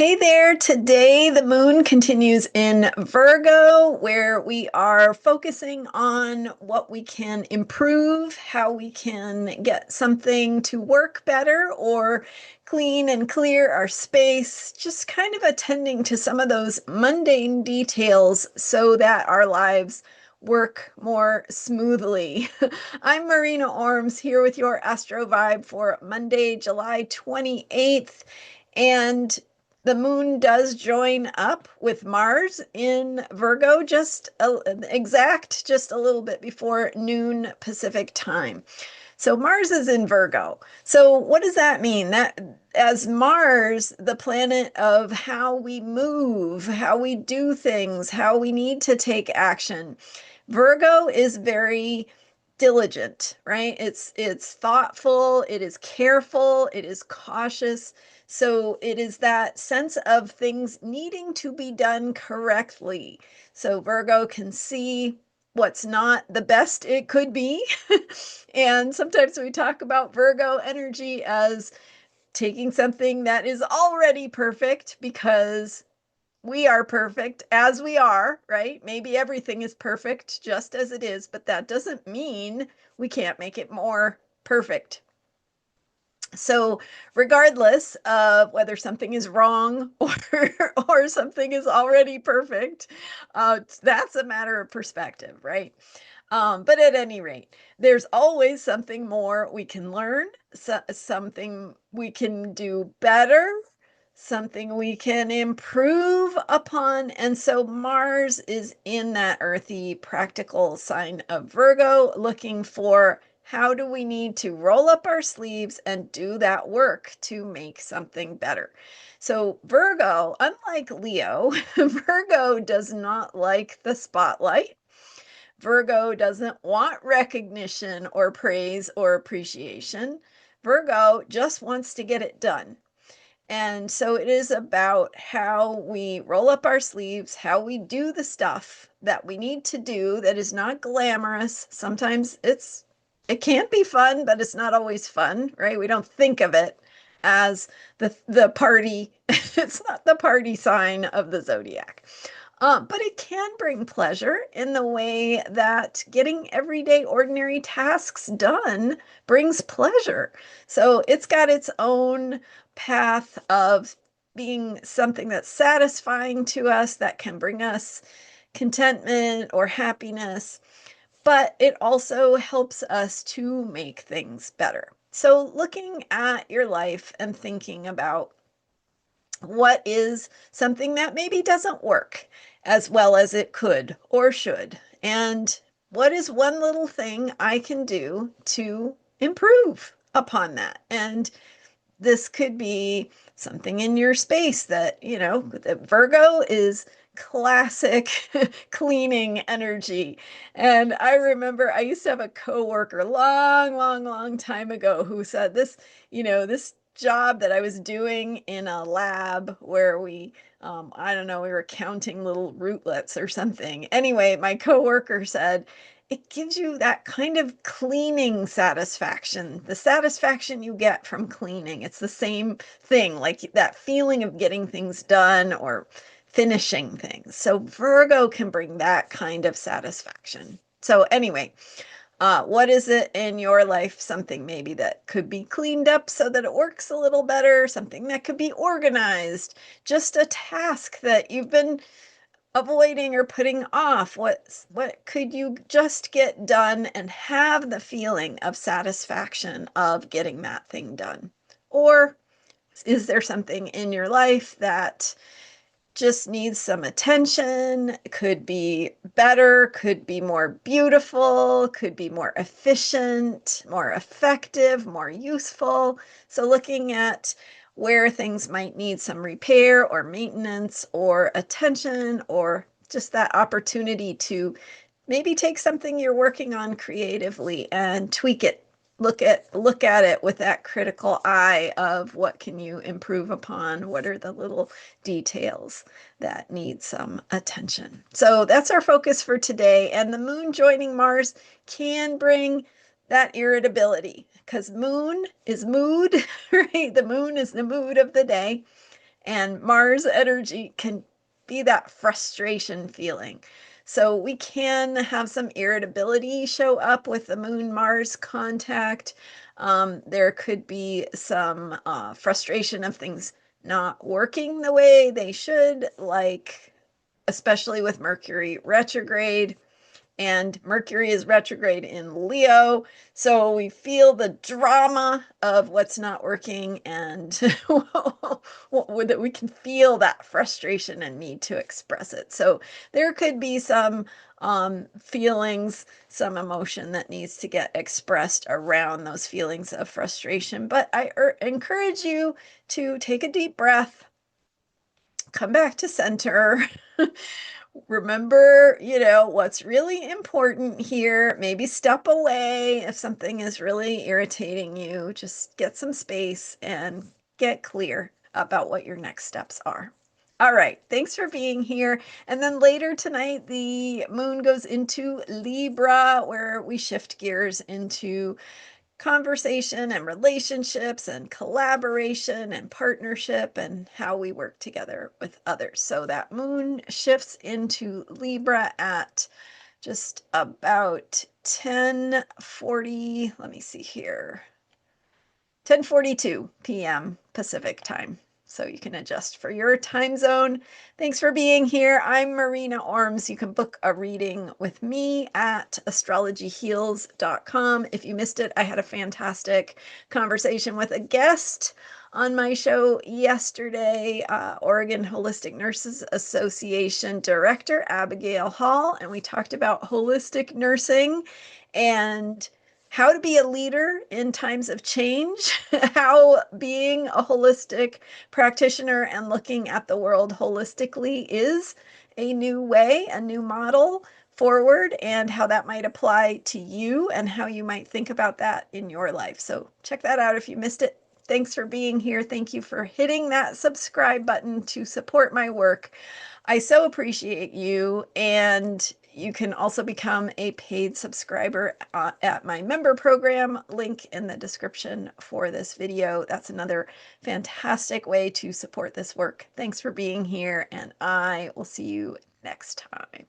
Hey there. Today, the moon continues in Virgo, where we are focusing on what we can improve, how we can get something to work better or clean and clear our space, just kind of attending to some of those mundane details so that our lives work more smoothly. I'm Marina Orms here with your Astro Vibe for Monday, July 28th. And the moon does join up with Mars in Virgo just a little bit before noon Pacific time. So Mars is in Virgo. So what does that mean? That as Mars, the planet of how we move, how we do things, how we need to take action, Virgo is very diligent, right? It's thoughtful, it is careful, it is cautious. So it is that sense of things needing to be done correctly. So Virgo can see what's not the best it could be. And sometimes we talk about Virgo energy as taking something that is already perfect because we are perfect as we are, right? Maybe everything is perfect just as it is, but that doesn't mean we can't make it more perfect. So regardless of whether something is wrong or something is already perfect, that's a matter of perspective, right? But at any rate, there's always something more we can learn, something we can do better, something we can improve upon. And so Mars is in that earthy, practical sign of Virgo, looking for how do we need to roll up our sleeves and do that work to make something better. So Virgo, unlike Leo, Virgo does not like the spotlight. Virgo doesn't want recognition or praise or appreciation. Virgo just wants to get it done. And so it is about how we roll up our sleeves, how we do the stuff that we need to do that is not glamorous. Sometimes it can't be fun, but it's not always fun, right? We don't think of it as the party. It's not the party sign of the zodiac. But it can bring pleasure in the way that getting everyday ordinary tasks done brings pleasure. So it's got its own path of being something that's satisfying to us, that can bring us contentment or happiness, but it also helps us to make things better. So looking at your life and thinking about what is something that maybe doesn't work as well as it could or should, and what is one little thing I can do to improve upon that. And this could be something in your space that, Virgo is classic cleaning energy. And I remember I used to have a coworker long, long, long time ago who said this job that I was doing in a lab where I don't know, we were counting little rootlets or something. Anyway, my coworker said, it gives you that kind of cleaning satisfaction, the satisfaction you get from cleaning. It's the same thing, like that feeling of getting things done or finishing things. So Virgo can bring that kind of satisfaction. So anyway, what is it in your life? Something maybe that could be cleaned up so that it works a little better, something that could be organized, just a task that you've been avoiding or putting off. What could you just get done and have the feeling of satisfaction of getting that thing done? Or is there something in your life that just needs some attention, could be better, could be more beautiful, could be more efficient, more effective, more useful? So looking at where things might need some repair or maintenance or attention, or just that opportunity to maybe take something you're working on creatively and tweak it. Look at it with that critical eye of what can you improve upon? What are the little details that need some attention? So that's our focus for today. And the moon joining Mars can bring that irritability because moon is mood, right? The moon is the mood of the day. And Mars energy can be that frustration feeling. So we can have some irritability show up with the Moon Mars contact. There could be some frustration of things not working the way they should, like especially with Mercury retrograde. And Mercury is retrograde in Leo. So we feel the drama of what's not working, and that we can feel that frustration and need to express it. So there could be some feelings, some emotion that needs to get expressed around those feelings of frustration. But I encourage you to take a deep breath, come back to center. Remember, what's really important here. Maybe step away if something is really irritating you. Just get some space and get clear about what your next steps are. All right, thanks for being here. And then later tonight, the moon goes into Libra, where we shift gears into conversation and relationships and collaboration and partnership and how we work together with others. So that moon shifts into Libra at just about 10:40, let me see here, 10:42 p.m. Pacific time. So you can adjust for your time zone. Thanks for being here. I'm Marina Orms. You can book a reading with me at astrologyheals.com. If you missed it, I had a fantastic conversation with a guest on my show yesterday, Oregon Holistic Nurses Association Director Abigail Hall, and we talked about holistic nursing and how to be a leader in times of change, how being a holistic practitioner and looking at the world holistically is a new way, a new model forward, and how that might apply to you and how you might think about that in your life. So check that out if you missed it. Thanks for being here. Thank you for hitting that subscribe button to support my work. I so appreciate you. And you can also become a paid subscriber at my member program, link in the description for this video. That's another fantastic way to support this work. Thanks for being here, and I will see you next time.